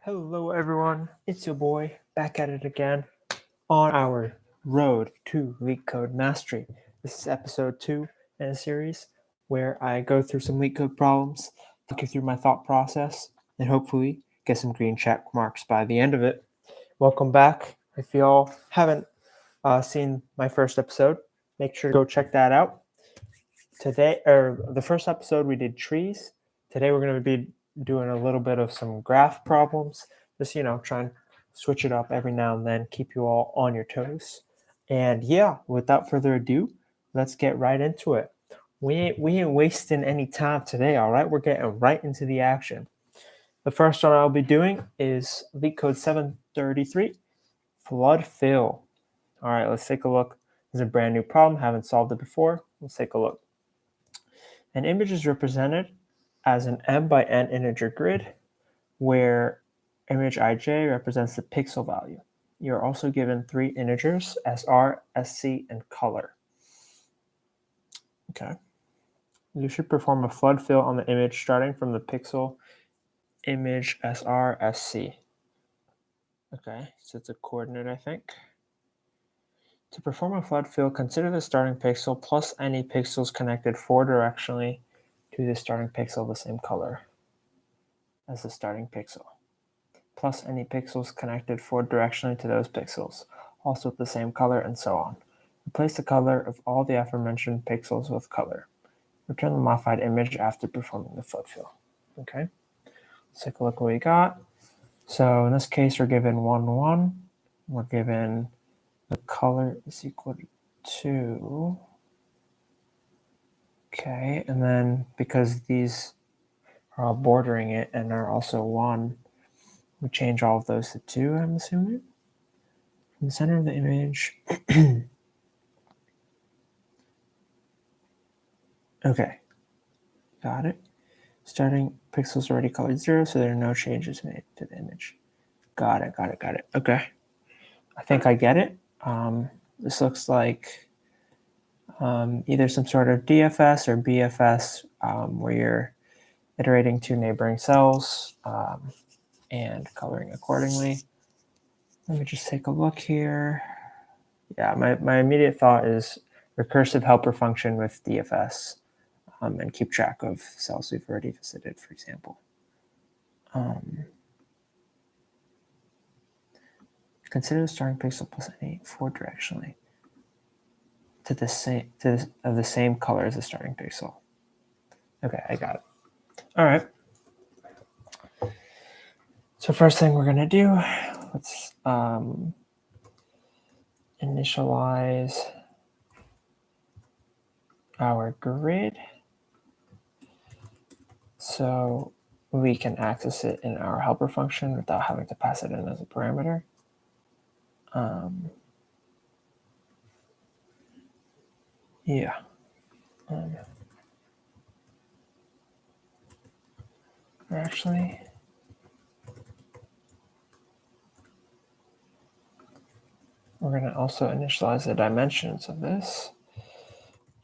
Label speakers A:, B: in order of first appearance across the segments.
A: Hello everyone, it's your boy back at it again on our road to LeetCode mastery. This is episode 2 in a series where I go through some LeetCode problems, take you through my thought process, and hopefully get some green check marks by the end of it. Welcome back. If y'all haven't seen my first episode, make sure to go check that out. Today, or the first episode, we did trees. Today we're going to be doing a little bit of some graph problems. Just, try and switch it up every now and then, keep you all on your toes. And yeah, without further ado, let's get right into it. We ain't wasting any time today, all right? We're getting right into the action. The first one I'll be doing is LeetCode 733, flood fill. All right, let's take a look. This is a brand new problem. Haven't solved it before. Let's take a look. An image is represented as an m by n integer grid where image ij represents the pixel value. You're also given 3 integers, sr, sc, and color. Okay. You should perform a flood fill on the image starting from the pixel image sr, sc. Okay, so it's a coordinate, I think. To perform a flood fill, consider the starting pixel plus any pixels connected 4 directionally to the starting pixel of the same color as the starting pixel, plus any pixels connected 4 directionally to those pixels, also with the same color, and so on. Replace the color of all the aforementioned pixels with color. Return the modified image after performing the flood fill. Okay, let's take a look what we got. So in this case, we're given 1, 1. We're given the color is equal to 2. Okay, and then because these are all bordering it and are also 1, we change all of those to 2, I'm assuming. From the center of the image. Okay, got it. Starting pixels already colored 0, so there are no changes made to the image. Got it. Okay, I think I get it. This looks like either some sort of DFS or BFS where you're iterating to neighboring cells and coloring accordingly. Let me just take a look here. Yeah, my immediate thought is recursive helper function with DFS and keep track of cells we've already visited, for example. Consider the starting pixel plus any 4 directionally to the same color as the starting pixel. Okay, I got it. All right. So first thing we're gonna do, let's initialize our grid so we can access it in our helper function without having to pass it in as a parameter. Actually, we're going to also initialize the dimensions of this.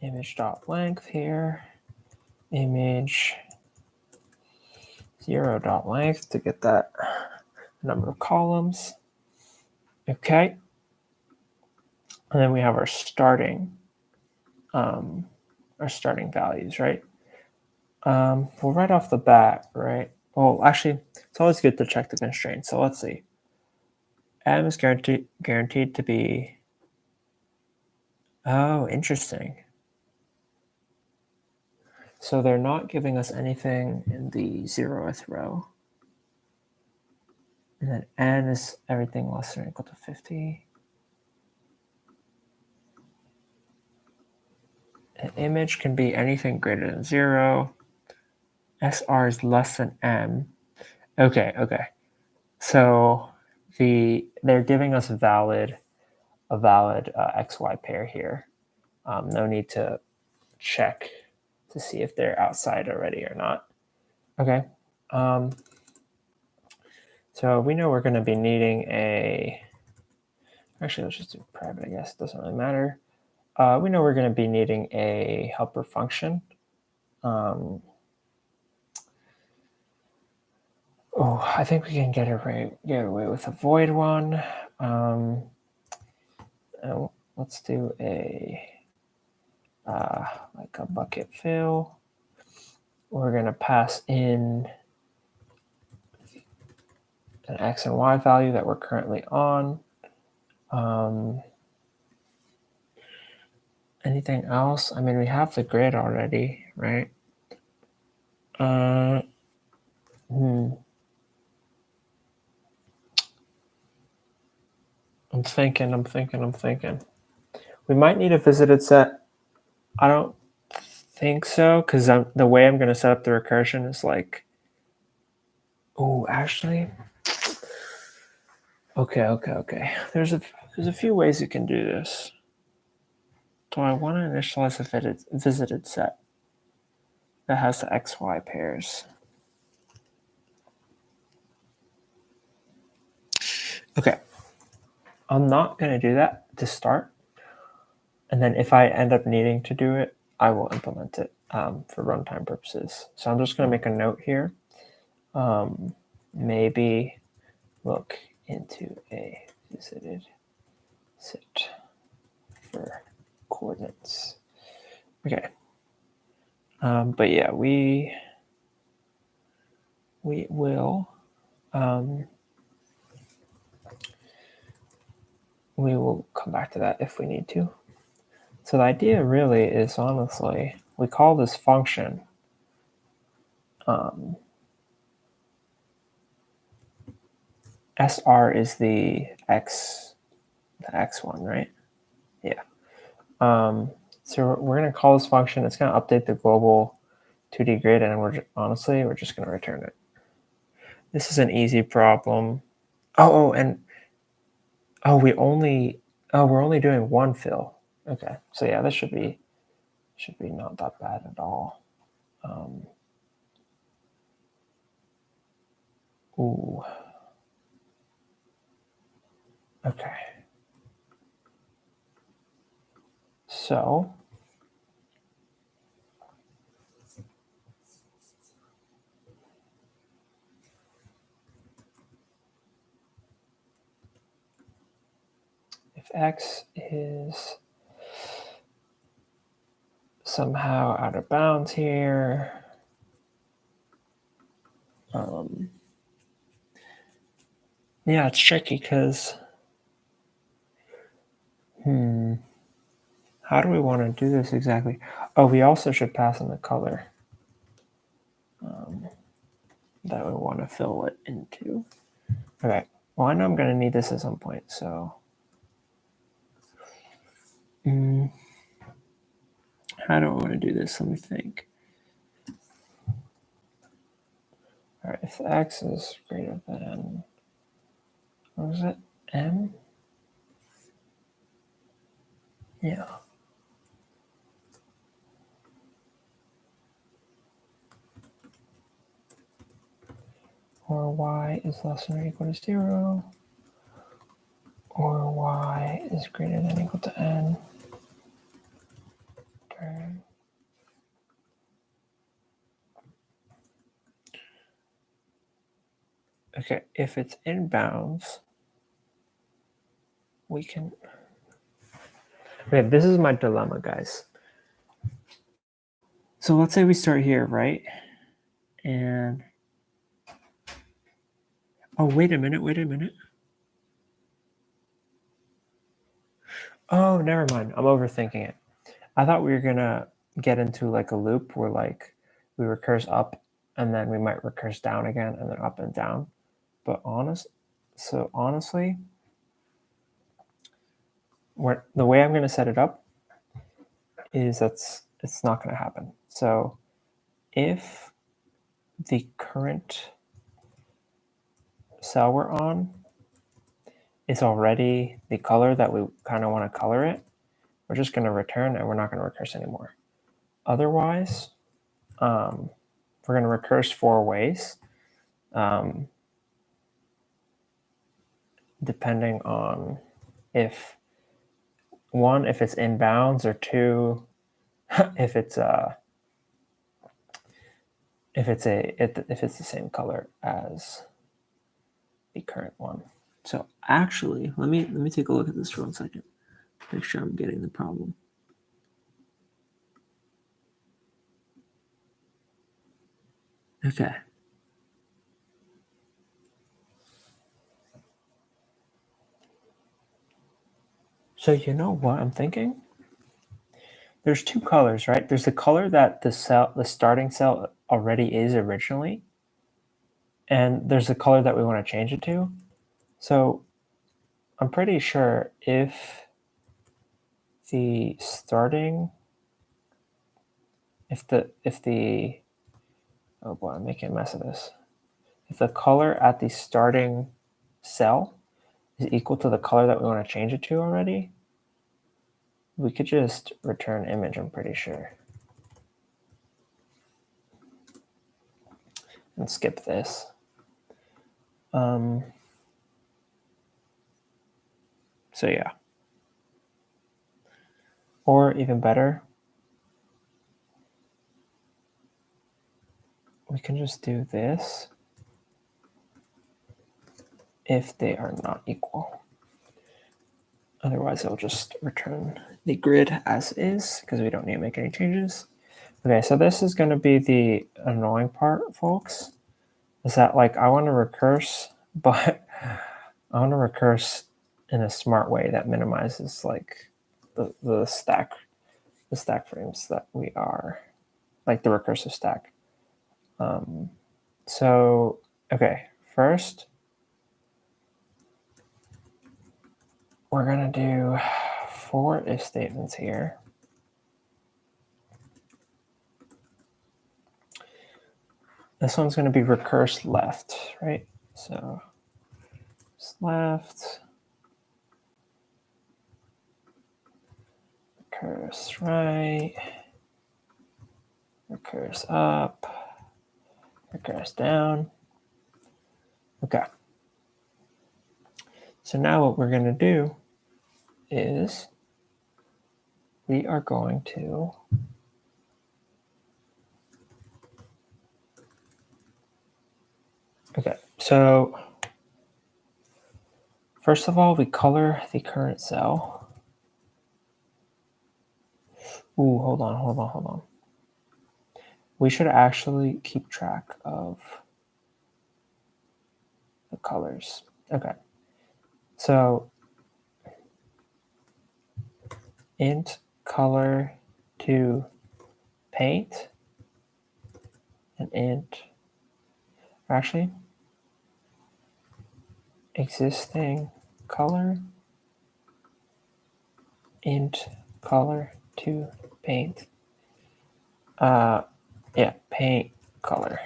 A: Image.length here, image 0.length to get that number of columns. Okay. And then we have our starting values, right? Well, right off the bat, right? Well, actually, it's always good to check the constraints. So let's see. M is guaranteed to be. Oh, interesting. So they're not giving us anything in the 0th row. And then n is everything less than or equal to 50. An image can be anything greater than 0. SR is less than M. Okay. So they're giving us a valid XY pair here. No need to check to see if they're outside already or not. Okay. So we know we're going to be needing actually, let's just do private, I guess. It doesn't really matter. We know we're going to be needing a helper function. Oh, I think we can get away with a void one. Let's do like a bucket fill. We're going to pass in an x and y value that we're currently on. Anything else? I mean, we have the grid already, right? I'm thinking. We might need a visited set. I don't think so, because the way I'm going to set up the recursion is like, oh, actually, okay. There's a few ways you can do this. Do I want to initialize a visited set that has the XY pairs? Okay, I'm not going to do that to start. And then if I end up needing to do it, I will implement it for runtime purposes. So I'm just going to make a note here. Maybe look into a visited set for coordinates. Okay. But yeah, we will come back to that if we need to. So the idea really is, honestly, we call this function SR is the X one, right? Yeah. So we're going to call this function. It's going to update the global 2D grid, and we're just going to return it. This is an easy problem. We're only doing one fill. Okay, so yeah, this should be not that bad at all. Ooh. Okay. So if X is somehow out of bounds here, yeah, it's tricky because how do we want to do this exactly? Oh, we also should pass in the color that we want to fill it into. Okay, well, I know I'm going to need this at some point, so how do I want to do this? Let me think. All right, if X is greater than, what was it, M? Yeah. Or Y is less than or equal to 0, or Y is greater than or equal to N. Okay, if it's in bounds, we can. Okay, this is my dilemma, guys. So let's say we start here, right? And oh, wait a minute. Oh, never mind. I'm overthinking it. I thought we were gonna get into like a loop where like we recurse up and then we might recurse down again and then up and down. But honestly, the way I'm going to set it up is it's not going to happen. So if the current cell we're on is already the color that we kind of want to color it, we're just going to return and we're not going to recurse anymore. Otherwise, we're going to recurse 4 ways, depending on if it's in bounds, or 2, if it's the same color as the current one. So actually, let me take a look at this for 1 second. Make sure I'm getting the problem. Okay. So you know what I'm thinking? There's two colors, right? There's the color that the starting cell already is originally, and there's the color that we want to change it to. So I'm pretty sure if the oh boy, I'm making a mess of this. If the color at the starting cell is equal to the color that we want to change it to already, we could just return image, I'm pretty sure. And skip this. So yeah. Or even better, we can just do this if they are not equal. Otherwise, it'll just return the grid as is because we don't need to make any changes. Okay, so this is going to be the annoying part, folks, is that like I want to recurse, but I want to recurse in a smart way that minimizes like the stack frames that we are, like the recursive stack. So, okay, first, we're going to do 4 if statements here. This one's going to be recurse left, right? So it's left, recurse right, recurse up, recurse down. Okay. So now what we're going to do is we are going to okay, so first of all, we color the current cell. Ooh, hold on. We should actually keep track of the colors. Okay. So int color to paint and int actually existing color int color to paint. Yeah, paint color.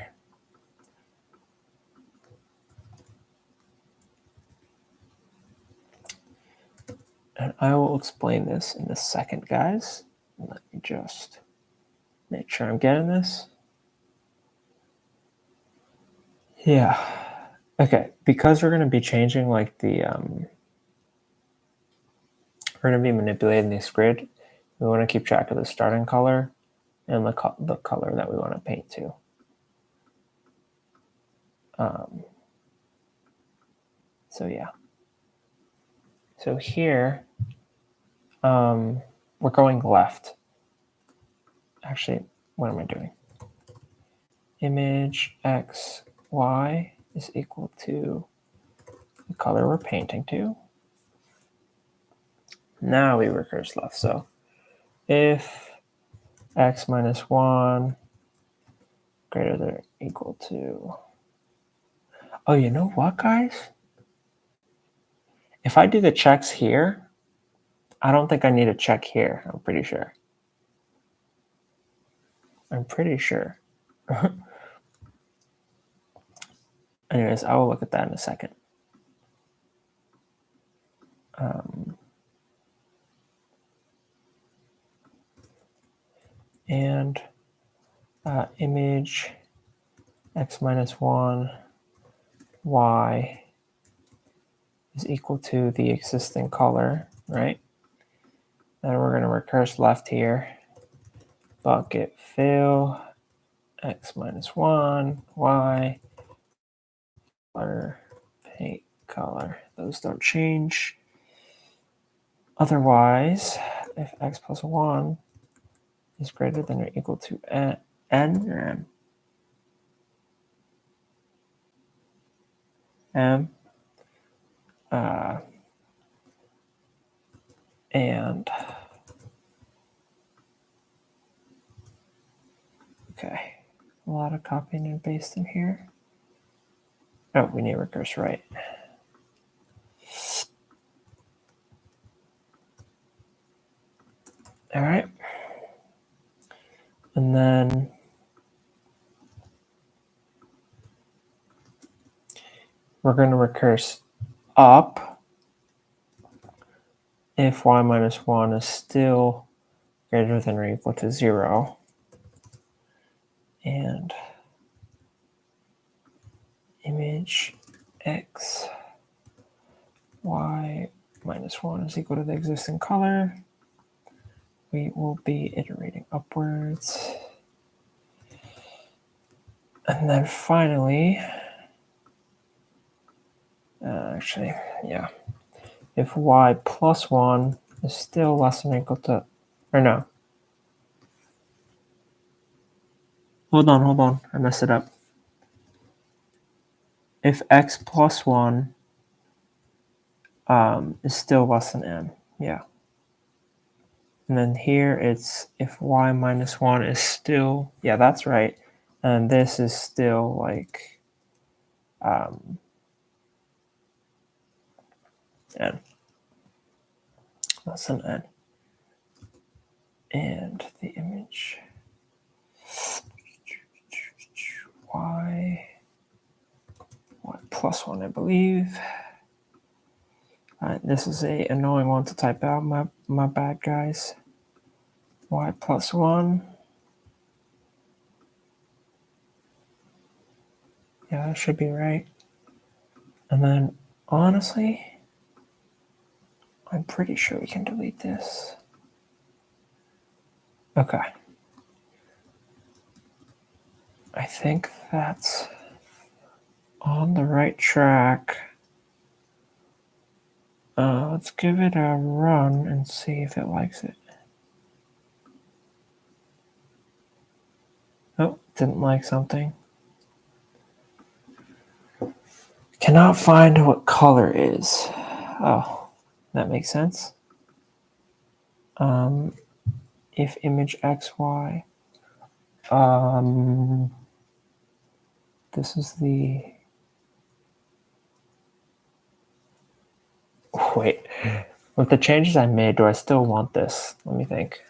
A: And I will explain this in a second, guys. Let me just make sure I'm getting this. Yeah. Okay, because we're going to be changing like the we're going to be manipulating this grid, we want to keep track of the starting color and the color that we want to paint to. So yeah. So here, we're going left. Actually, what am I doing? Image x, y is equal to the color we're painting to. Now we recurse left. So if x minus 1 greater than or equal to... Oh, you know what, guys? If I do the checks here, I don't think I need a check here. I'm pretty sure. Anyways, I will look at that in a second. And image x minus 1 y is equal to the existing color, right? Then we're going to recurse left here. Bucket fill x minus 1 y color paint. those don't change. Otherwise, if x plus 1 is greater than or equal to n or m, and okay, a lot of copying and pasting here. Oh, we need recurse right. All right. And then we're going to recurse up if y minus 1 is still greater than or equal to 0. And image x, y minus 1 is equal to the existing color. We will be iterating upwards. And then finally, actually, yeah, if y plus 1 is still less than or equal to, or no. Hold on, I messed it up. If x plus 1 is still less than m, yeah. And then here it's if y minus 1 is still, yeah, that's right. And this is still like n, less than n. And the image y plus 1, I believe. This is a annoying one to type out. My bad, guys. Y plus 1. Yeah, that should be right. And then, honestly, I'm pretty sure we can delete this. Okay. I think that's on the right track. Let's give it a run and see if it likes it. Oh, didn't like something. Cannot find what color is. Oh, that makes sense. If image xy, this is the, wait, with the changes I made, do I still want this? Let me think.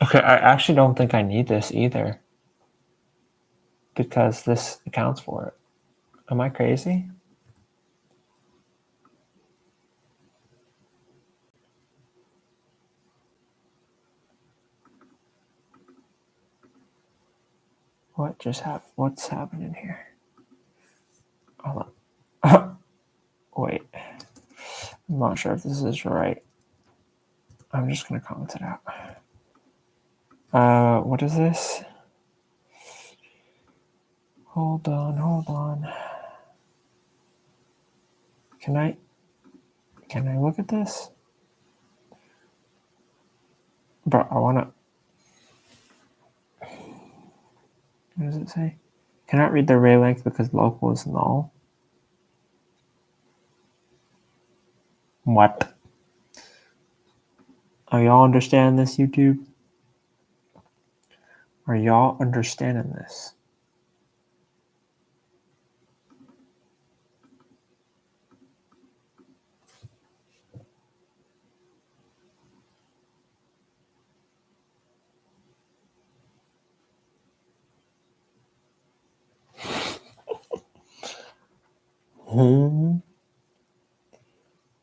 A: Okay, I actually don't think I need this either, because this accounts for it. Am I crazy? What's happening here? Hold on. Wait, I'm not sure if this is right. I'm just gonna comment it out. What is this? Hold on. Can I look at this? Bro, I wanna. What does it say? Cannot read the array length because local is null. What? Are y'all understanding this, YouTube? Are y'all understanding this?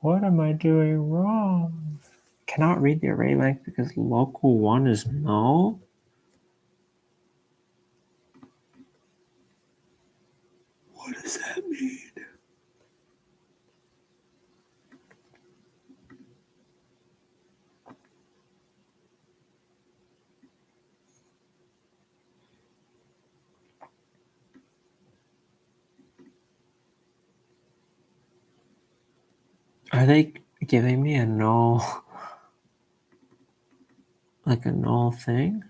A: What am I doing wrong? Cannot read the array length because local 1 is null? What does that mean? Are they giving me a null, like a null thing?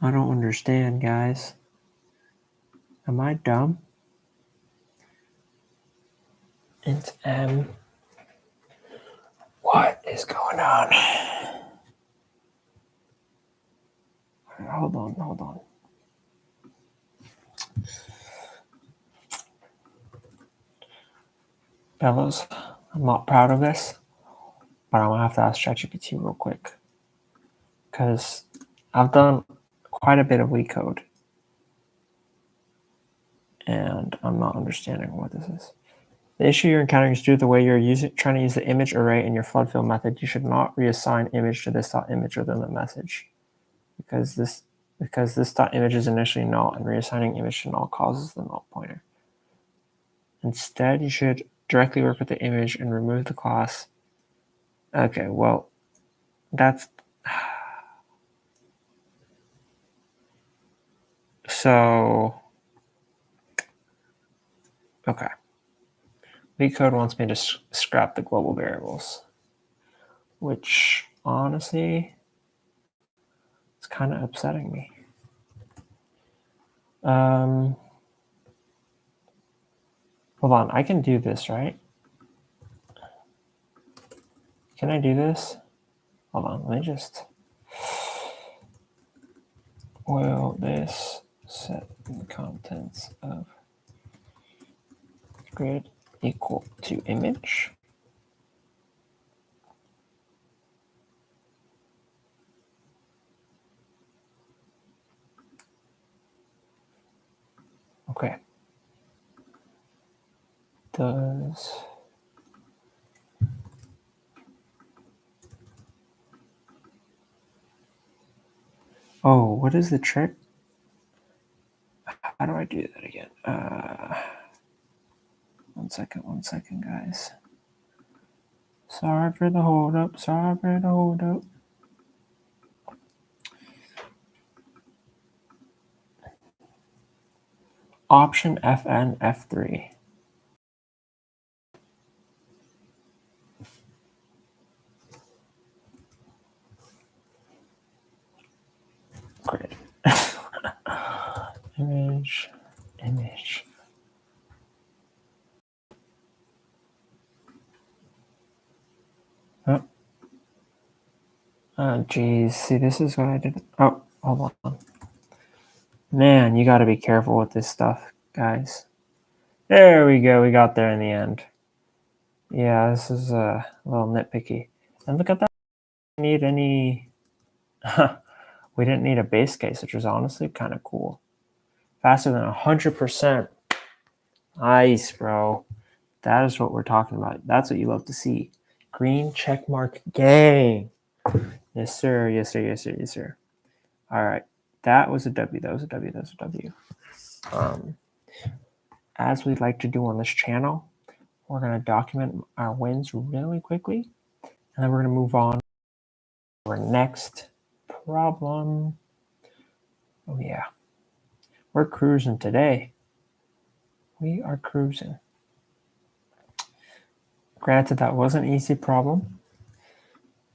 A: I don't understand, guys. Am I dumb? Int M. What is going on? Hold on. Fellows, I'm not proud of this, but I'm gonna have to ask ChatGPT real quick. Because I've done quite a bit of LeetCode. And I'm not understanding what this is. The issue you're encountering is due to the way you're trying to use the image array in your flood fill method. You should not reassign image to this .image within the message. Because this .image is initially null, and reassigning image to null causes the null pointer. Instead, you should directly work with the image and remove the class. Okay, well, that's... So... Okay. LeetCode wants me to scrap the global variables, which, honestly, is kind of upsetting me. Hold on, I can do this, right? Can I do this? Hold on, let me just... Will this set the contents of grid equal to image? Okay. Does... Oh, what is the trick? How do I do that again? One second, guys. Sorry for the hold up. Option FN F3. Grid. image. Oh, geez. See, this is what I did. Oh, hold on. Man, you got to be careful with this stuff, guys. There we go. We got there in the end. Yeah, this is a little nitpicky. And look at that. We didn't need any... we didn't need a base case, which was honestly kind of cool. Faster than 100%. Nice, bro. That is what we're talking about. That's what you love to see. Green checkmark gang. Yes, sir. All right. That was a W. As we like to do on this channel, we're going to document our wins really quickly, and then we're going to move on to our next problem. Oh, yeah. We're cruising today. We are cruising. Granted, that was an easy problem.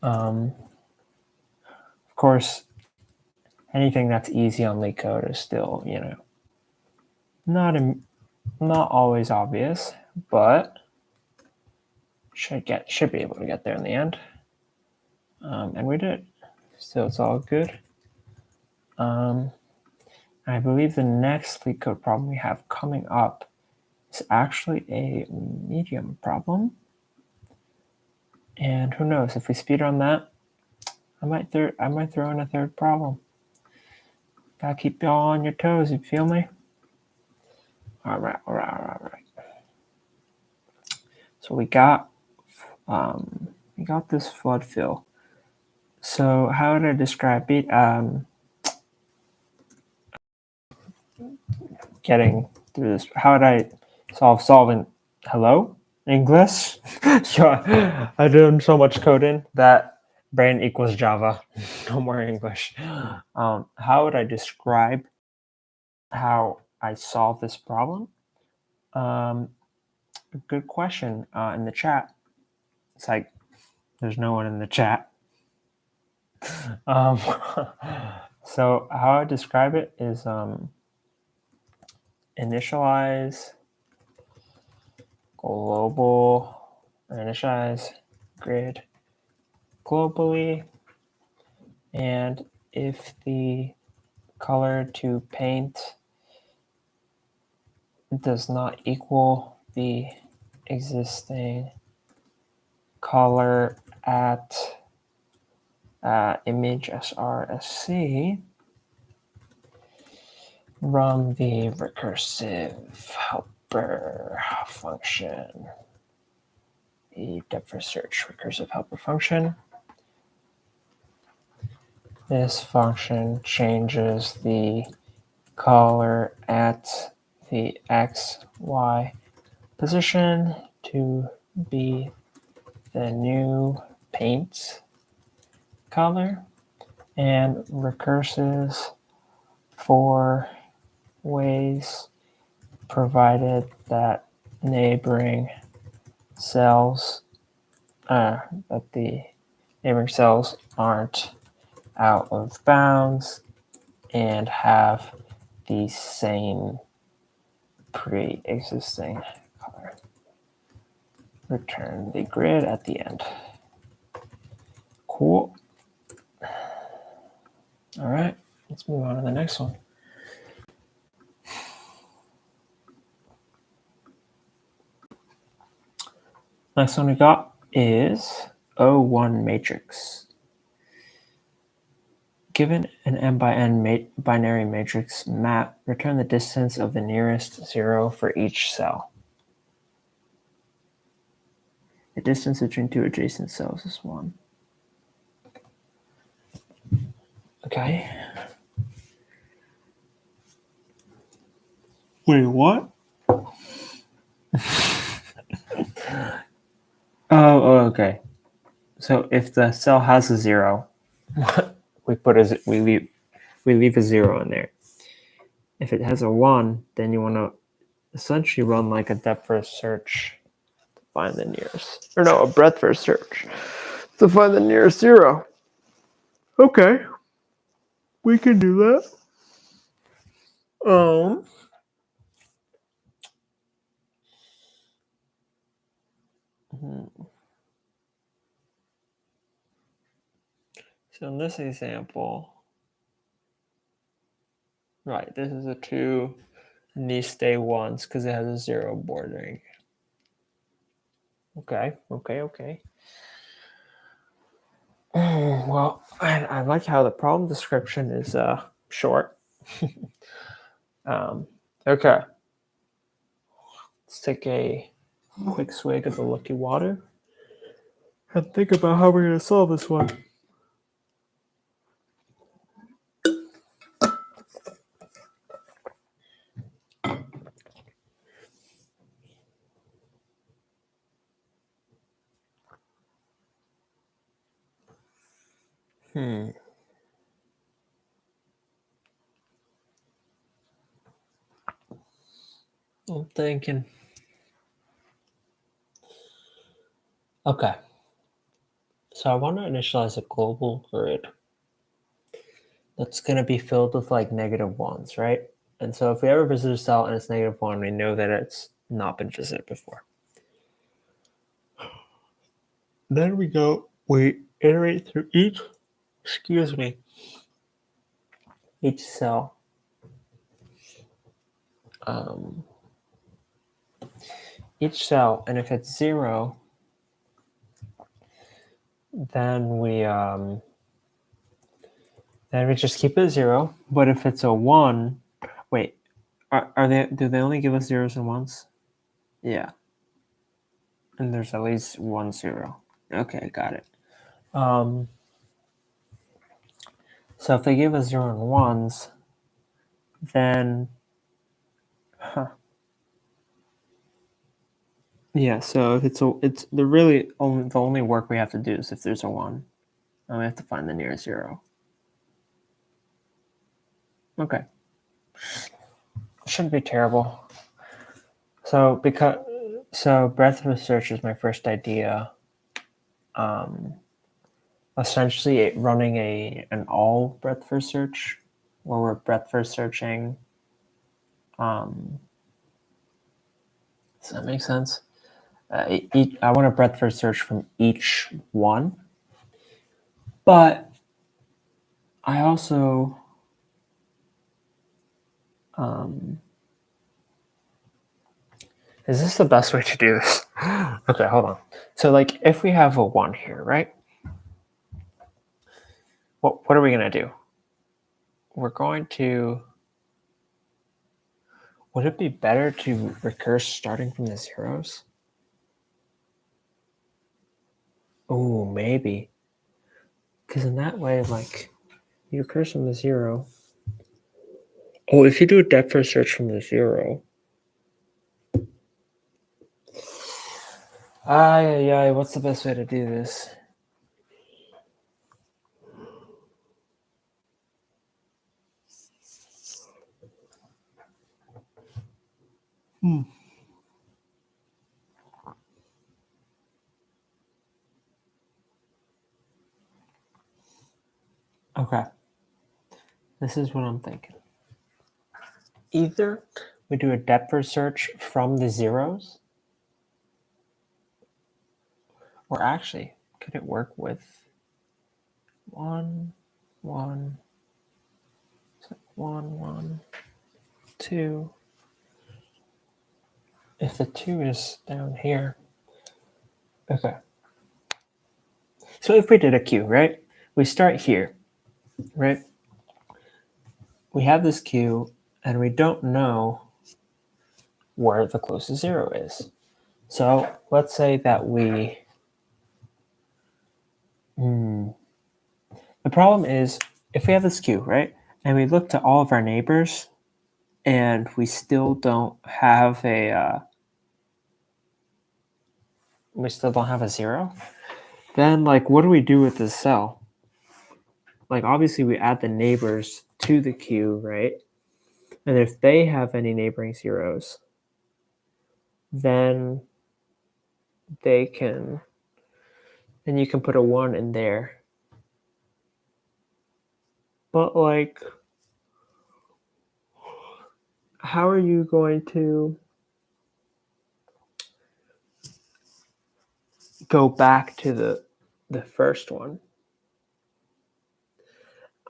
A: Of course, anything that's easy on LeetCode is still, not always obvious, but should be able to get there in the end. And we did. So it's all good. I believe the next LeetCode problem we have coming up is actually a medium problem. And who knows, if we speed on that, I might throw in a third problem. Gotta keep y'all on your toes, you feel me? All right. So we got this flood fill. So how would I describe it? Getting through this. How would I solving? Hello, English? Yeah, I did so much coding that brain equals Java. No more English. How would I describe how I solve this problem? Good question in the chat. It's like there's no one in the chat. So how I describe it is initialize grid globally, and if the color to paint does not equal the existing color at image srsc, run the recursive helper function, the depth first search recursive helper function. This function changes the color at the x, y position to be the new paint color, and recurses for ways provided that neighboring cells that the neighboring cells aren't out of bounds and have the same pre-existing color. Return the grid at the end. Cool. All right, let's move on to the next one. Next one we got is O1 matrix. Given an m by n binary matrix map, return the distance of the nearest zero for each cell. The distance between two adjacent cells is 1. Okay. Wait, what? Oh, okay. So if the cell has a 0, we leave a 0 in there. If it has a 1, then you want to essentially run like a depth first search to find the nearest, or no, a breadth first search to find the nearest 0. Okay, we can do that. So in this example, right, this is a 2, and these stay 1s because it has a 0 bordering. Okay. Well, I like how the problem description is short. Okay. Let's take a quick swig of the lucky water and think about how we're going to solve this one. I'm thinking. Okay. So I want to initialize a global grid that's going to be filled with like -1s, right? And so if we ever visit a cell and it's -1, we know that it's not been visited before. Then we iterate through each cell. Each cell, and if it's 0, then we just keep it 0. But if it's a 1, wait, do they only give us 0s and 1s? Yeah. And there's at least 1 0. Okay, got it. So if they give us 0 and 1s, then yeah, so if it's the only work we have to do is if there's a 1, and we have to find the nearest 0. Okay. Shouldn't be terrible. So breadth first search is my first idea. Essentially running an all breadth first search, where we're breadth first searching. Does that make sense? I want a breadth first search from each one, but I also is this the best way to do this? Okay, hold on. So like if we have a 1 here, right? What are we going to do? We're going to... Would it be better to recurse starting from the zeros? Oh, maybe. Because in that way, like, you recurse from the 0. Oh, if you do a depth first search from the 0. What's the best way to do this? Okay. This is what I'm thinking. Either we do a depth first search from the zeros, or actually, could it work with 1, 1, 1, 1, 2? If the 2 is down here. Okay. So if we did a queue, right? We start here, right? We have this queue, and we don't know where the closest 0 is. So let's say that we... The problem is, if we have this queue, right? And we look to all of our neighbors, and we still don't have a... we still don't have a 0, then like what do we do with this cell? Like obviously we add the neighbors to the queue, right? And if they have any neighboring zeros, then you can put a 1 in there. But like, how are you going to go back to the first one?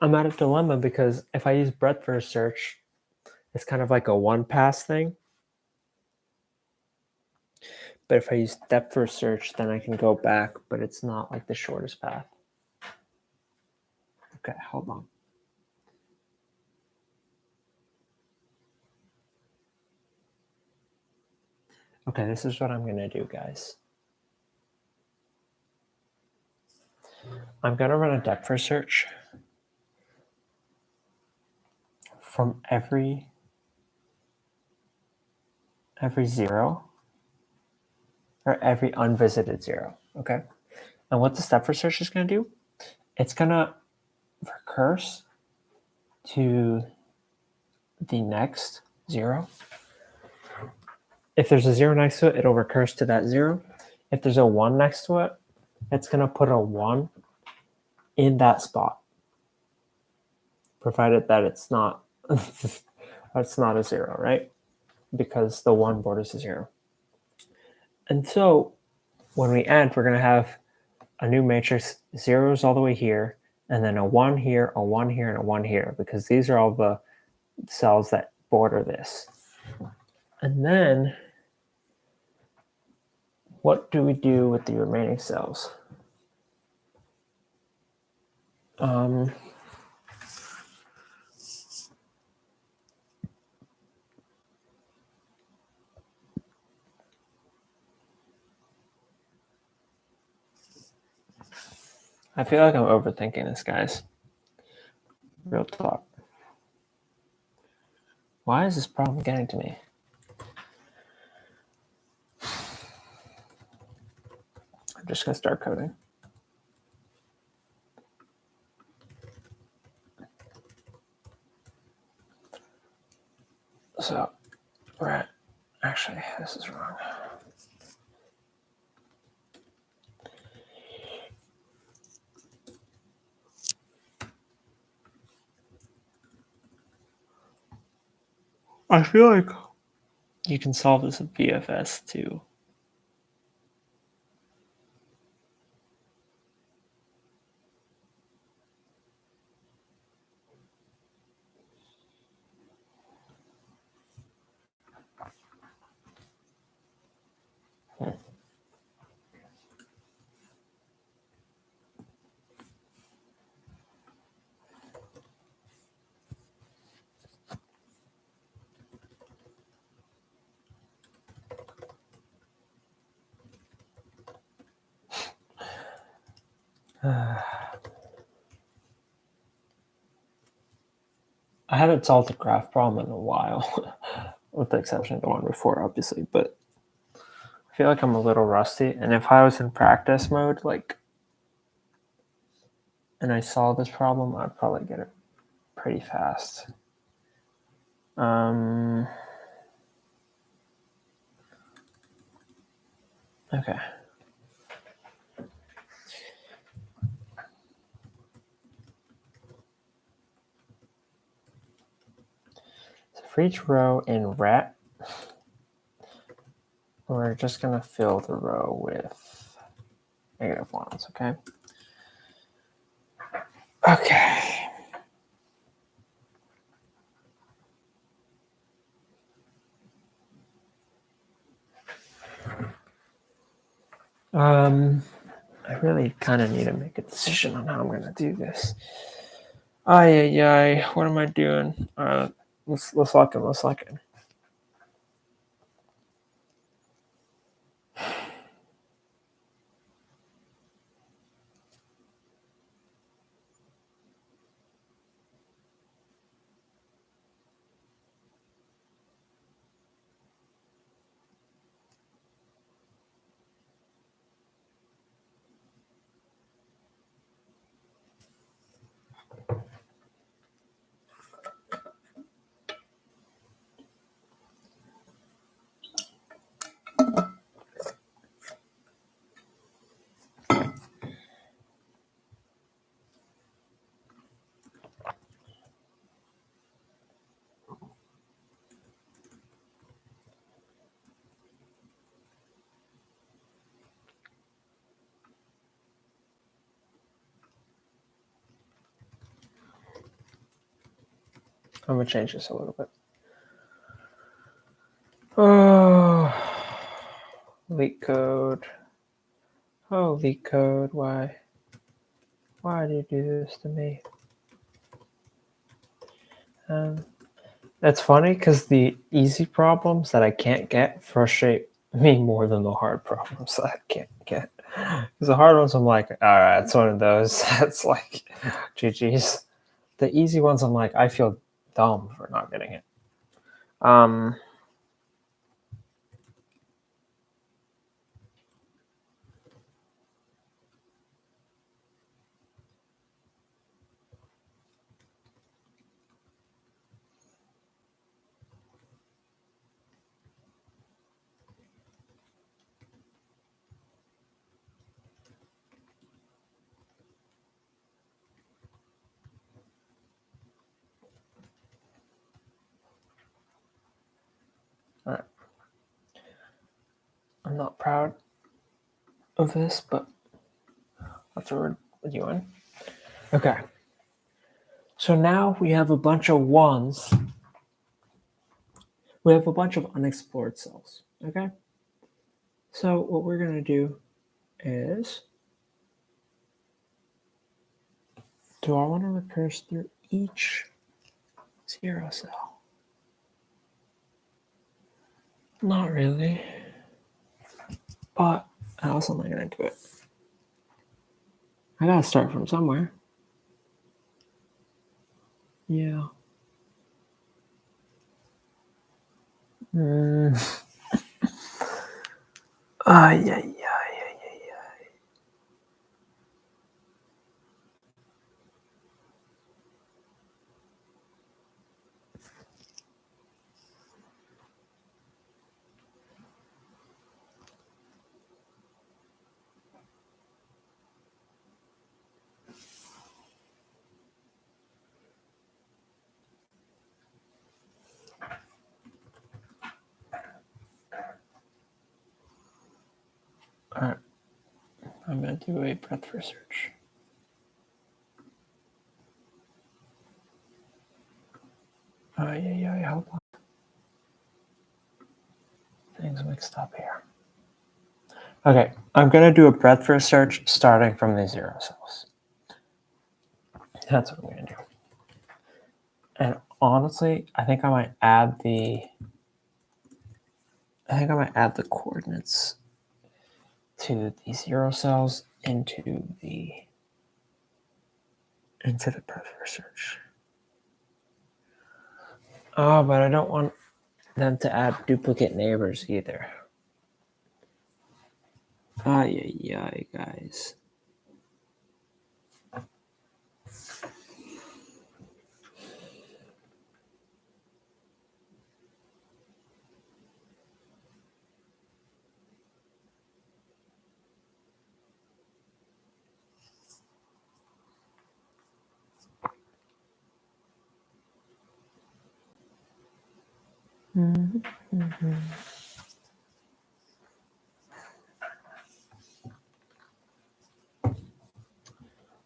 A: I'm at a dilemma because if I use breadth first search, it's kind of like a one pass thing. But if I use depth first search, then I can go back, but it's not like the shortest path. Okay, hold on. Okay, this is what I'm going to do, guys. I'm going to run a depth first search from every 0 or every unvisited 0, okay? And what the depth first search is going to do, it's going to recurse to the next 0. If there's a 0 next to it, it'll recurse to that 0. If there's a 1 next to it, it's going to put a 1 in that spot, provided that it's not it's not a 0, right? Because the 1 borders a 0. And so when we end, we're going to have a new matrix, 0s all the way here, and then a 1 here, a 1 here, and a 1 here, because these are all the cells that border this. And then what do we do with the remaining cells? I feel like I'm overthinking this, guys. Real talk. Why is this problem getting to me? I'm just going to start coding. So we're at our Actually, this is wrong. I feel like you can solve this with BFS too. I haven't solved a graph problem in a while, with the exception of the one before, obviously, but I feel like I'm a little rusty. And if I was in practice mode, like, and I saw this problem, I'd probably get it pretty fast. Okay. So for each row in ret, we're just going to fill the row with -1s, okay? Okay. I really kind of need to make a decision on how I'm going to do this. Ay, what am I doing? Let's lock in. I'm going to change this a little bit. Oh, LeetCode. Oh, LeetCode, why? Why do you do this to me? That's funny because the easy problems that I can't get frustrate me more than the hard problems that I can't get. Because the hard ones, I'm like, all right, it's one of those. That's like, GG's. The easy ones, I'm like, I feel dumb for not getting it. All right. I'm not proud of this, but that's what we're doing. Okay. So now we have a bunch of ones. We have a bunch of unexplored cells. Okay. So what we're going to do is, do I want to recurse through each 0 cell? Not really. But how else am I going to do it? I got to start from somewhere. Yeah. Yeah. All right, I'm going to do a breadth first search. Hold on. Things mixed up here. Okay, I'm going to do a breadth first search starting from the 0 cells. That's what I'm going to do. And honestly, I think I might add the coordinates to the 0 cells into the breadth first search. Oh, but I don't want them to add duplicate neighbors either. Guys.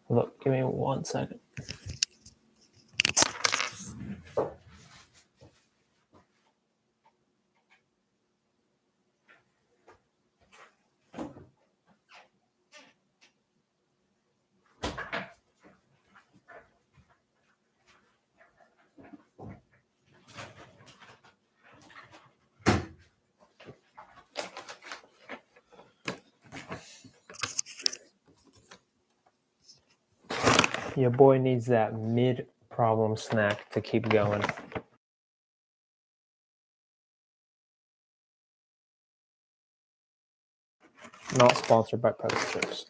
A: Look, give me 1 second. Your boy needs that mid-problem snack to keep going. Not sponsored by Potato Chips.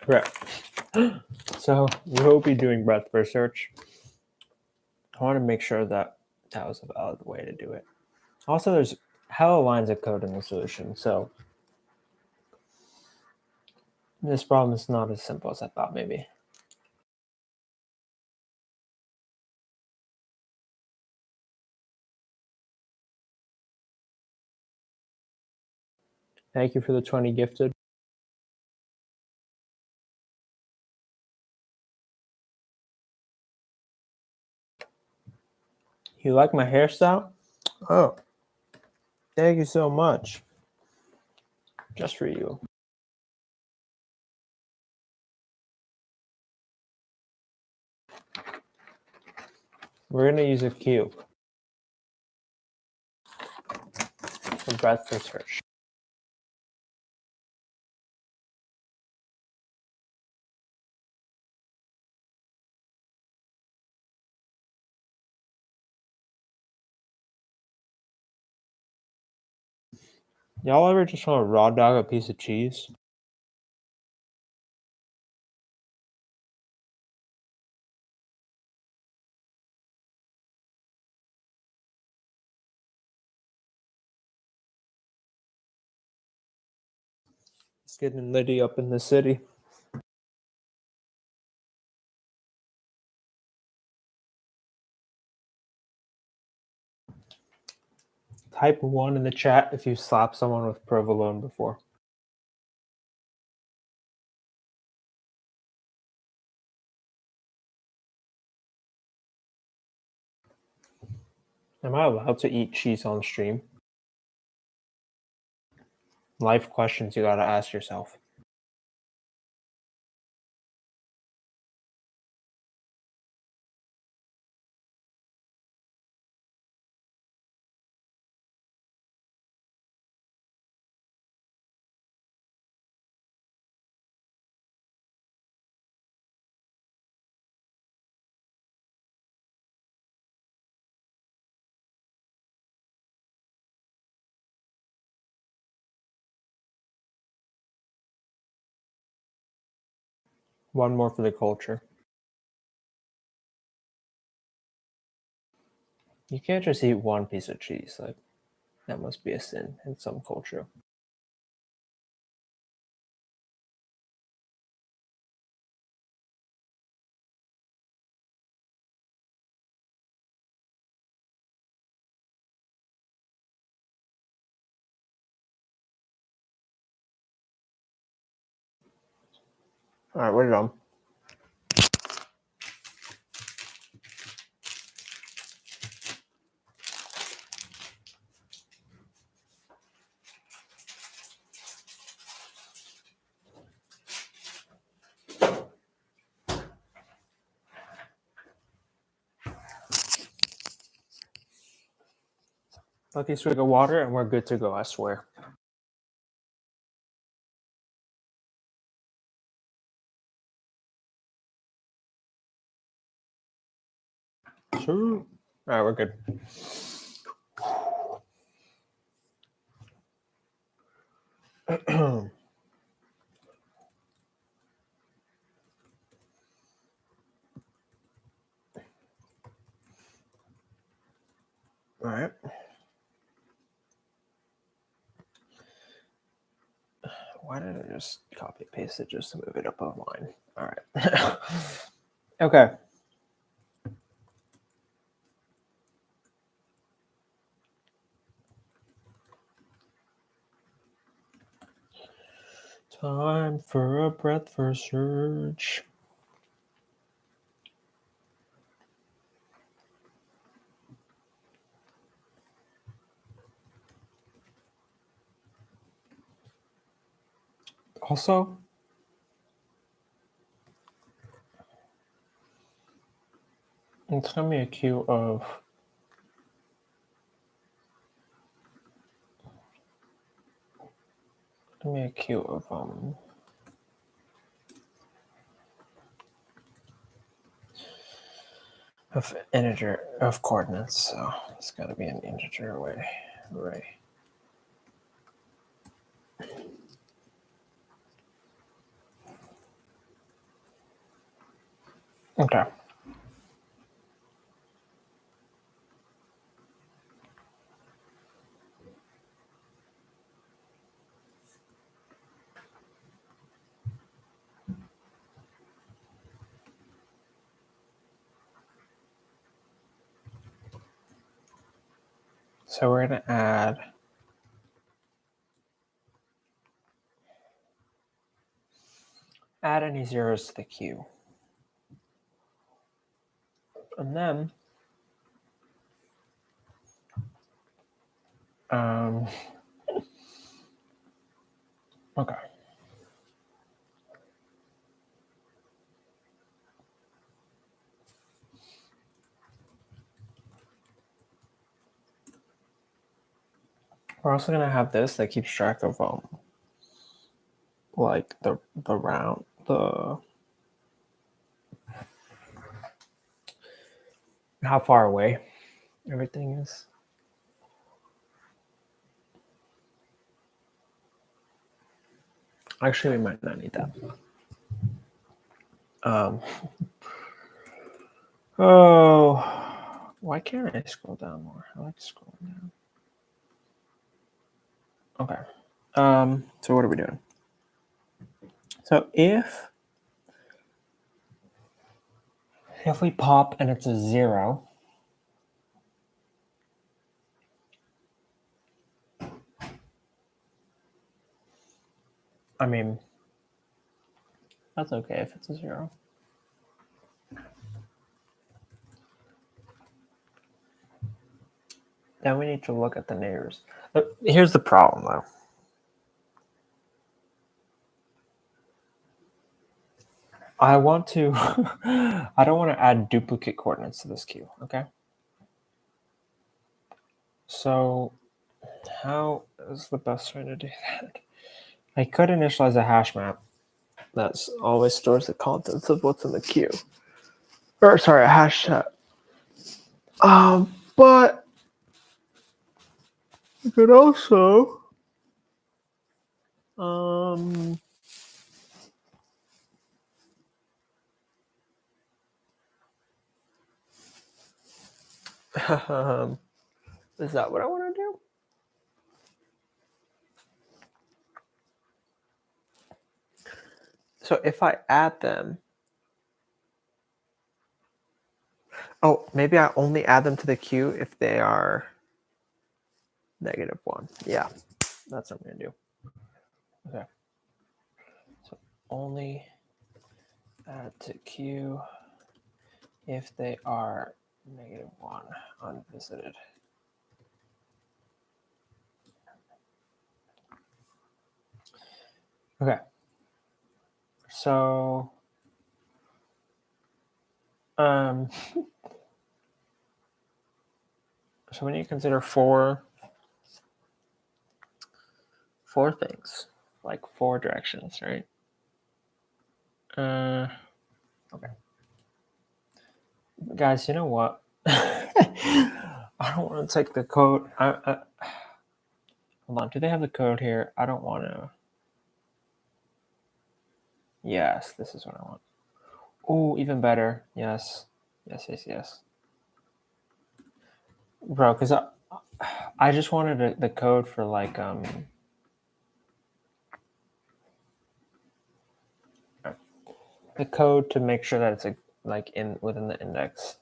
A: Right. So we will be doing breadth first search. I want to make sure that that was a valid way to do it. Also, there's hella lines of code in the solution, so this problem is not as simple as I thought maybe. Thank you for the 20 gifted. You like my hairstyle? Oh, thank you so much. Just for you. We're going to use a cube for breadth first search. Y'all ever just want to raw dog a piece of cheese? It's getting litty up in the city. Type 1 in the chat if you slapped someone with provolone before. Am I allowed to eat cheese on stream? Life questions you gotta ask yourself. One more for the culture. You can't just eat one piece of cheese. Like, that must be a sin in some culture. All right, we're done. Lucky swig of water, and we're good to go, I swear. Sure. All right, we're good. All right. Why did I just copy and paste it just to move it up online? All right. Okay. Time for a breath for search. Also, it's gonna be a queue of of integer of coordinates, so it's gotta be an integer array. Okay. So we're gonna add any zeros to the queue. And then okay. We're also gonna have this that keeps track of like the how far away everything is. Actually, we might not need that. Oh, why can't I scroll down more? I like scrolling down. Okay. So what are we doing? So if we pop and it's a 0, I mean, that's okay if it's a 0. Then we need to look at the neighbors. Here's the problem, though. I don't want to add duplicate coordinates to this queue, okay? So how is the best way to do that? I could initialize a hash map that always stores the contents of what's in the queue. Or sorry, a hash set. But you could also Is that what I want to do? So if I add them, oh, maybe I only add them to the queue if they are -1. Yeah, that's what I'm going to do. Okay. So only add to queue if they are -1 unvisited. Okay. So so when you consider four things, like 4 directions, right? Okay. Guys, you know what? I don't want to take the code. Hold on. Do they have the code here? I don't want to. Yes, this is what I want. Oh, even better. Yes. Yes. Bro, because I just wanted the code for like the code to make sure that it's like in within the index.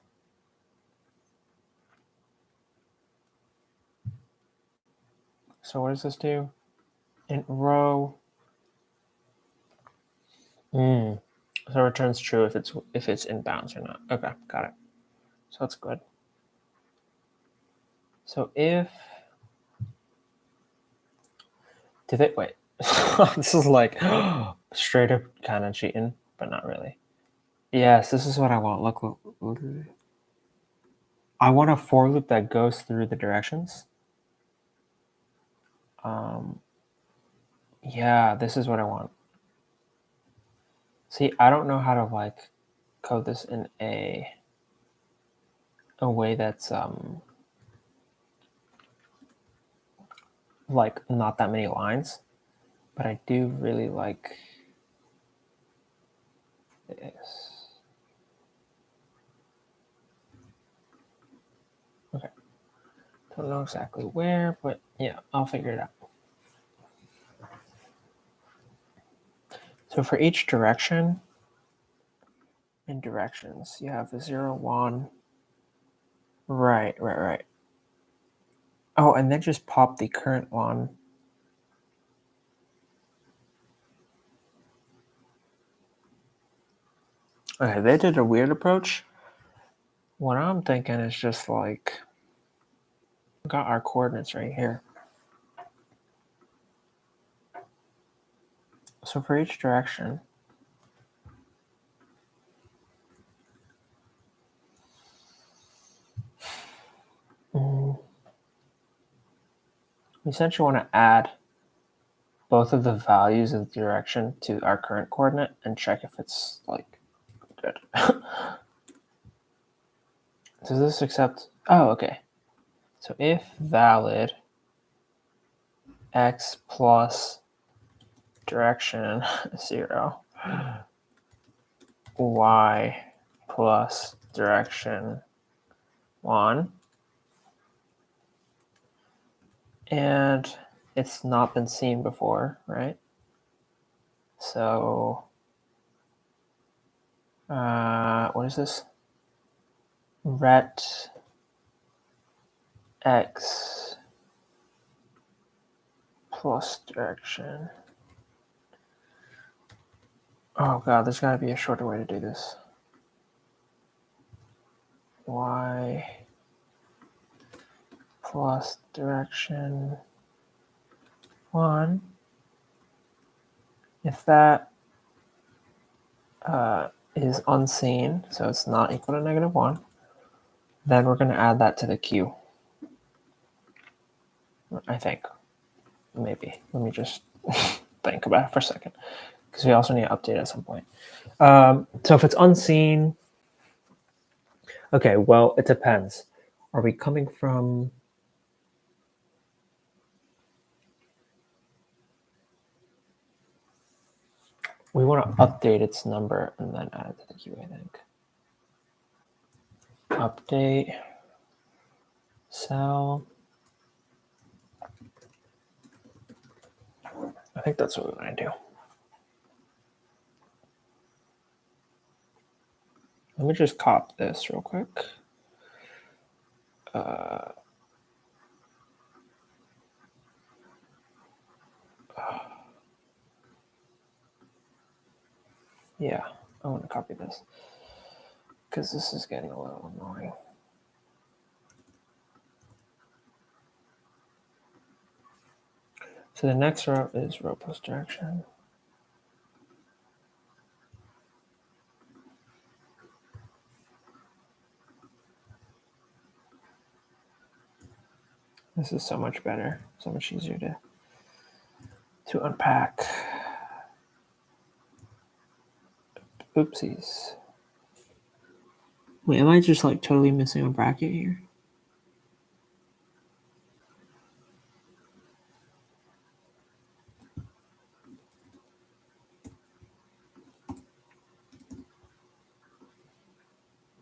A: So what does this do? In row. So it returns true if it's in bounds or not. Okay, got it. So that's good. So if did it wait? This is like straight up kind of cheating, but not really. Yes, this is what I want. Look. I want a for loop that goes through the directions. Yeah, this is what I want. See, I don't know how to like code this in a way that's like not that many lines, but I do really like this. Okay. Don't know exactly where, but yeah, I'll figure it out. So for each direction, in directions, you have the 0, 1. Right. Oh, and then just pop the current one. Okay, they did a weird approach. What I'm thinking is just like, we got our coordinates right here. So for each direction, we essentially want to add both of the values of the direction to our current coordinate and check if it's like good. Does this accept? Oh, okay. So if valid x plus direction 0, y plus direction 1, and it's not been seen before, right? So what is this? Ret x plus direction. Oh god, there's got to be a shorter way to do this. Y plus direction 1. If that is unseen, so it's not equal to -1, then we're going to add that to the queue. I think. Maybe. Let me just think about it for a second, because we also need to update at some point. So if it's unseen, okay, well, it depends. Are we coming from... We want to update its number and then add it to the queue, I think. Update cell. I think that's what we're going to do. Let me just copy this real quick. Yeah, I want to copy this because this is getting a little annoying. So the next row is row post direction. This is so much better, so much easier to unpack. Oopsies. Wait, am I just like totally missing a bracket here?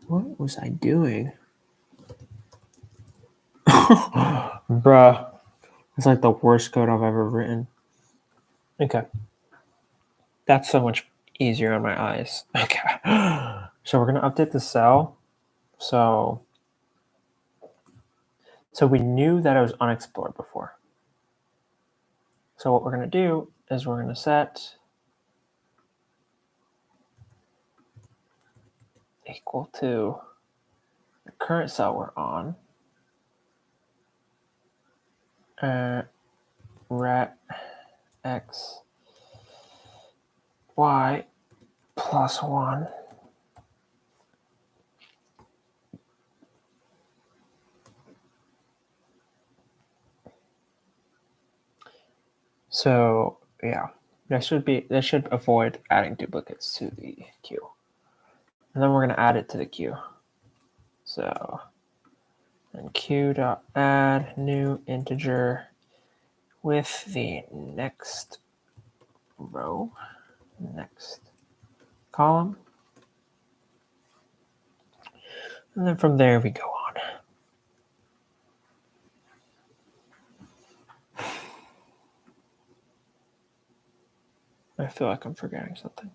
A: What was I doing? Bruh. It's like the worst code I've ever written. Okay. That's so much easier on my eyes. Okay. So we're going to update the cell. So we knew that it was unexplored before. So what we're going to do is we're going to set equal to the current cell we're on. Ret x y plus 1. So yeah, that should avoid adding duplicates to the queue. And then we're going to add it to the queue. So and queue.add new integer with the next row, next column. And then from there we go on. I feel like I'm forgetting something.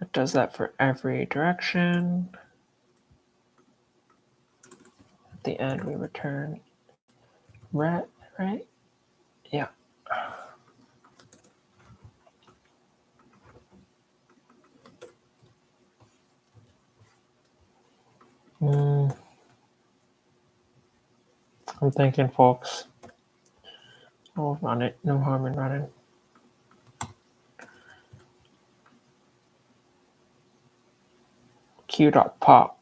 A: It does that for every direction. At the end we return ret, right? Yeah. I'm thinking, folks. I'll run it. No harm in running. Q.pop.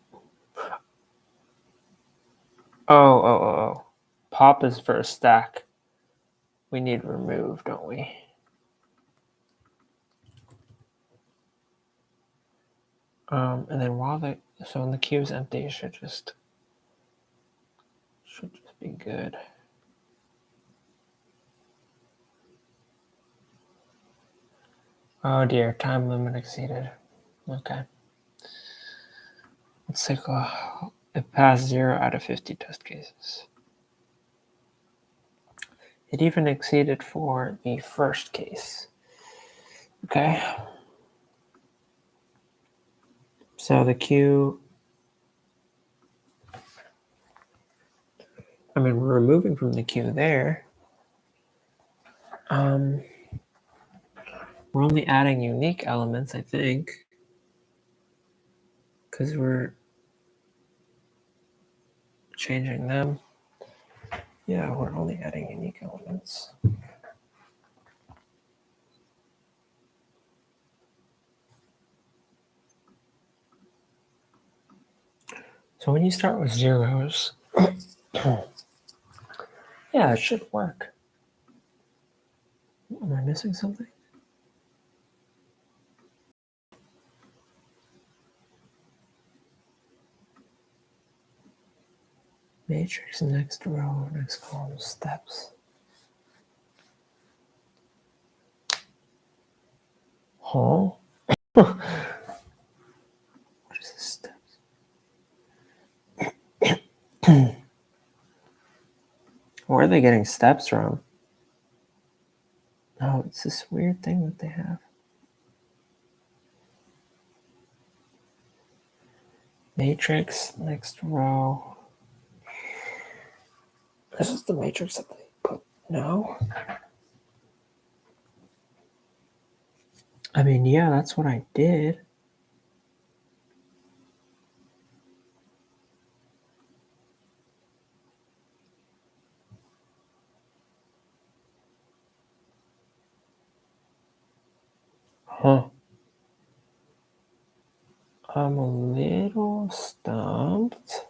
A: Oh. Pop is for a stack. We need remove, don't we? And then so when the queue is empty, it should just be good. Oh dear, time limit exceeded. Okay. Let's take a. It passed 0 out of 50 test cases. It even exceeded for the first case. Okay. So the queue. We're removing from the queue there. We're only adding unique elements, I think, because we're changing them. Yeah, we're only adding unique elements. So when you start with zeros, yeah, it should work. Am I missing something? Matrix, next row, next column, steps. Huh? What is this steps? Where are they getting steps from? Oh, it's this weird thing that they have. Matrix, next row. This is the matrix that they put. No. I mean, yeah, that's what I did. Huh. I'm a little stumped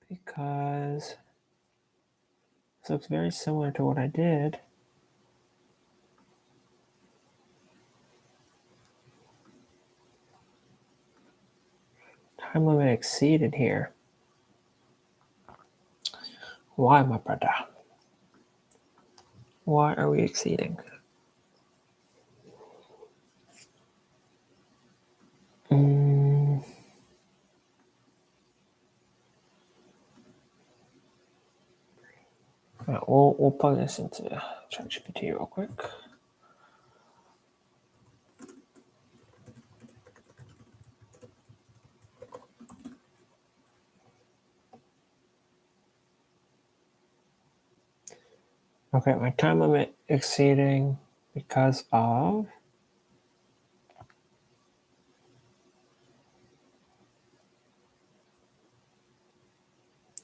A: because this looks very similar to what I did. Time limit exceeded here. Why, my brother? Why are we exceeding? All right, we'll plug this into ChatGPT real quick. Okay, my time limit exceeding because of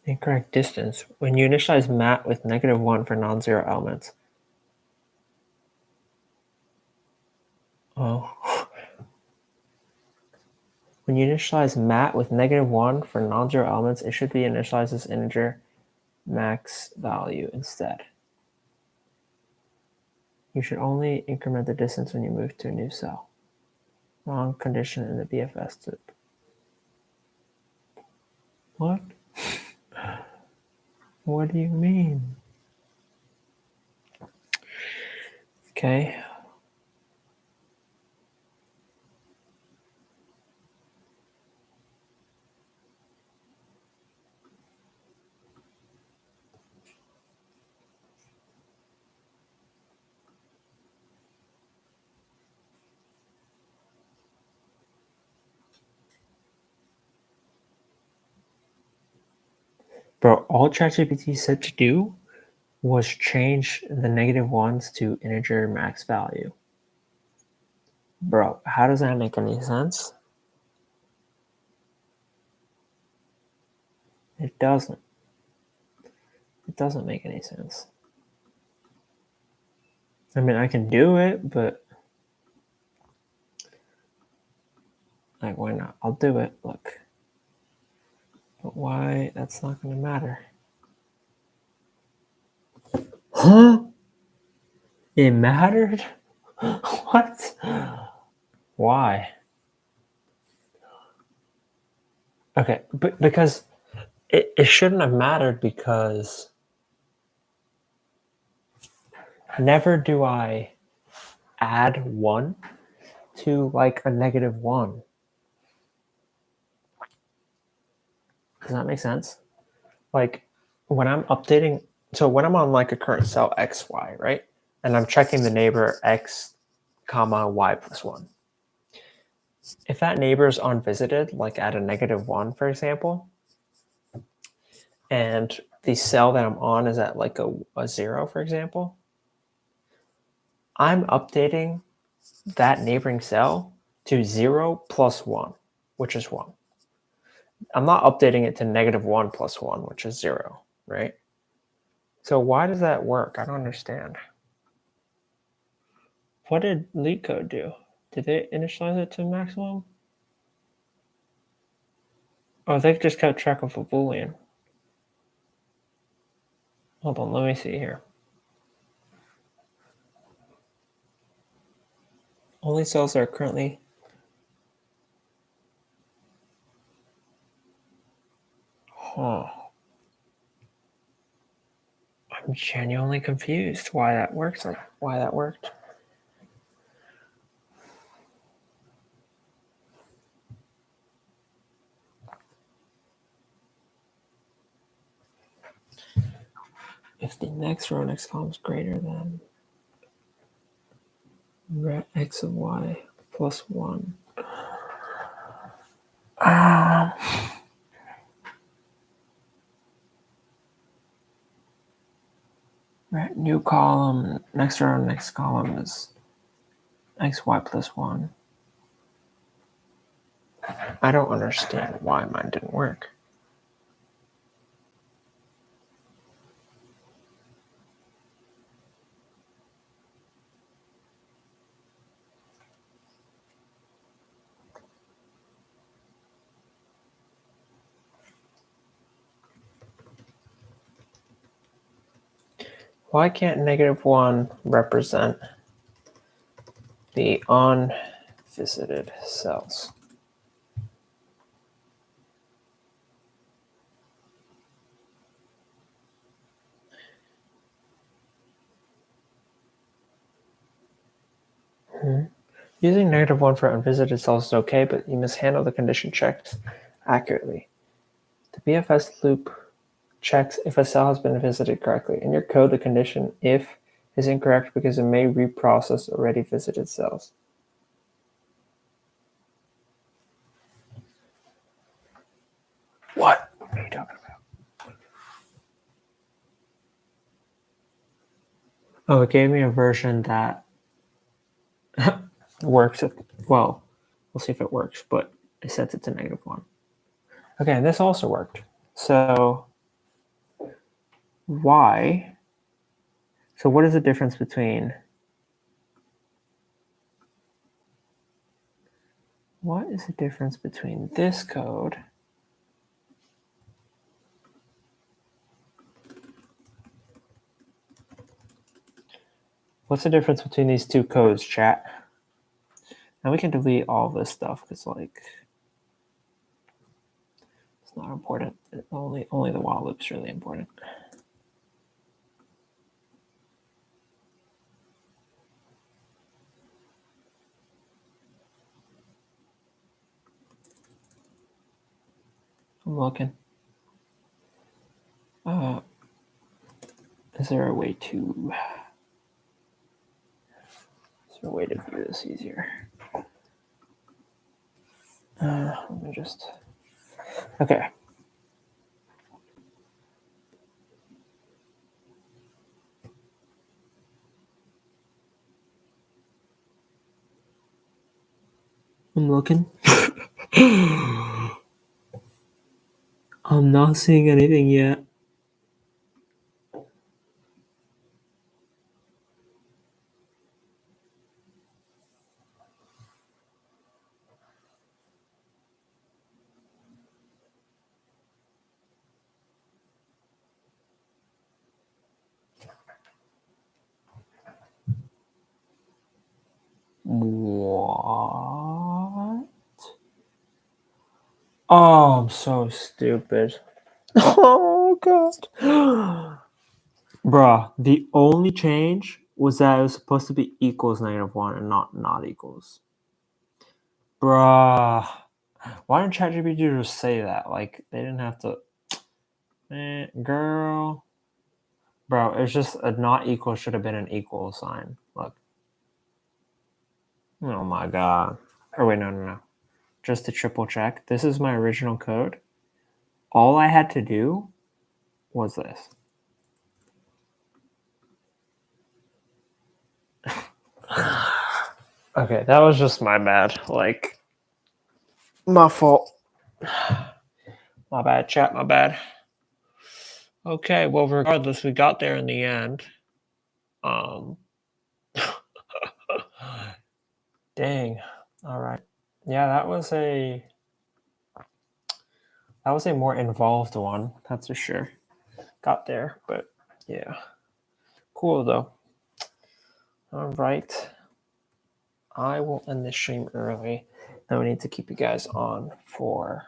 A: incorrect distance. When you initialize mat with -1 for non-zero elements. Oh. When you initialize mat with -1 for non-zero elements, it should be initialized as integer max value instead. You should only increment the distance when you move to a new cell. Wrong condition in the BFS tip. What? What do you mean? Okay. Bro, all ChatGPT said to do was change the -1s to integer max value. Bro, how does that make any sense? It doesn't. It doesn't make any sense. I mean, I can do it, but like, why not? I'll do it. Look. But why? That's not going to matter. Huh? It mattered? What? Why? Okay, but because it shouldn't have mattered because never do I add 1 to like a -1. Does that make sense? Like when I'm updating, so when I'm on like a current cell XY, right? And I'm checking the neighbor X comma Y plus 1. If that neighbor is unvisited, like at a -1, for example, and the cell that I'm on is at like a 0, for example, I'm updating that neighboring cell to 0 plus 1, which is 1. I'm not updating it to -1 plus 1, which is 0, right? So why does that work? I don't understand. What did LeetCode do? Did they initialize it to maximum? Oh, they've just kept track of a Boolean. Hold on, let me see here. Only cells are currently... Huh. I'm genuinely confused why that works or why that worked. if the next row next column is greater than x of y plus 1. Right, new column, next row next column is xy plus 1. I don't understand why mine didn't work. Why can't -1 represent the unvisited cells? Using -1 for unvisited cells is okay, but you must handle the condition checks accurately. The BFS loop checks if a cell has been visited correctly. In your code, the condition if is incorrect because it may reprocess already visited cells. What are you talking about? Oh, it gave me a version that works. Well, we'll see if it works, but it sets it to -1. Okay, this also worked. So why? So what is the difference between? What is the difference between this code What's the difference between these two codes, chat? Now we can delete all this stuff because, like, it's not important. Only the while loop's really important. I'm looking. Is there a way to view this easier? Let me just. Okay. I'm looking. I'm not seeing anything yet. What? Oh, I'm so stupid. Oh, God. Bruh, the only change was that it was supposed to be equals -1 and not equals. Bruh. Why didn't ChatGPT just say that? Like, they didn't have to. Girl. Bro, it's just a not equal should have been an equal sign. Look. Oh my God. Or wait, no. Just to triple check. This is my original code. All I had to do was this. Okay, that was just my bad. Like, my fault. My bad, chat, my bad. Okay, well, regardless, we got there in the end. Dang. All right. Yeah, that was a more involved one, that's for sure. Got there, but yeah. Cool though. All right. I will end this stream early. Then we need to keep you guys on for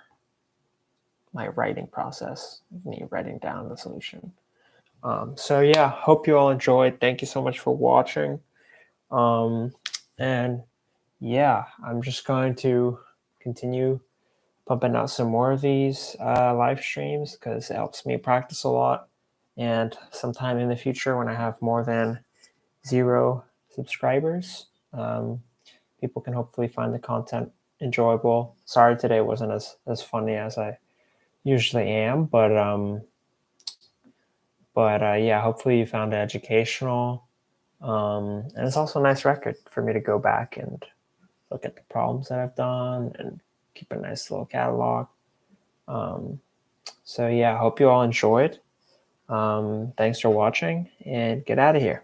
A: my writing process, me writing down the solution. So yeah, hope you all enjoyed. Thank you so much for watching. And yeah, I'm just going to continue pumping out some more of these live streams because it helps me practice a lot. And sometime in the future, when I have more than 0 subscribers, people can hopefully find the content enjoyable. Sorry today wasn't as funny as I usually am, but yeah, hopefully you found it educational. And it's also a nice record for me to go back and look at the problems that I've done and keep a nice little catalog. So yeah, I hope you all enjoyed. Thanks for watching, and get out of here.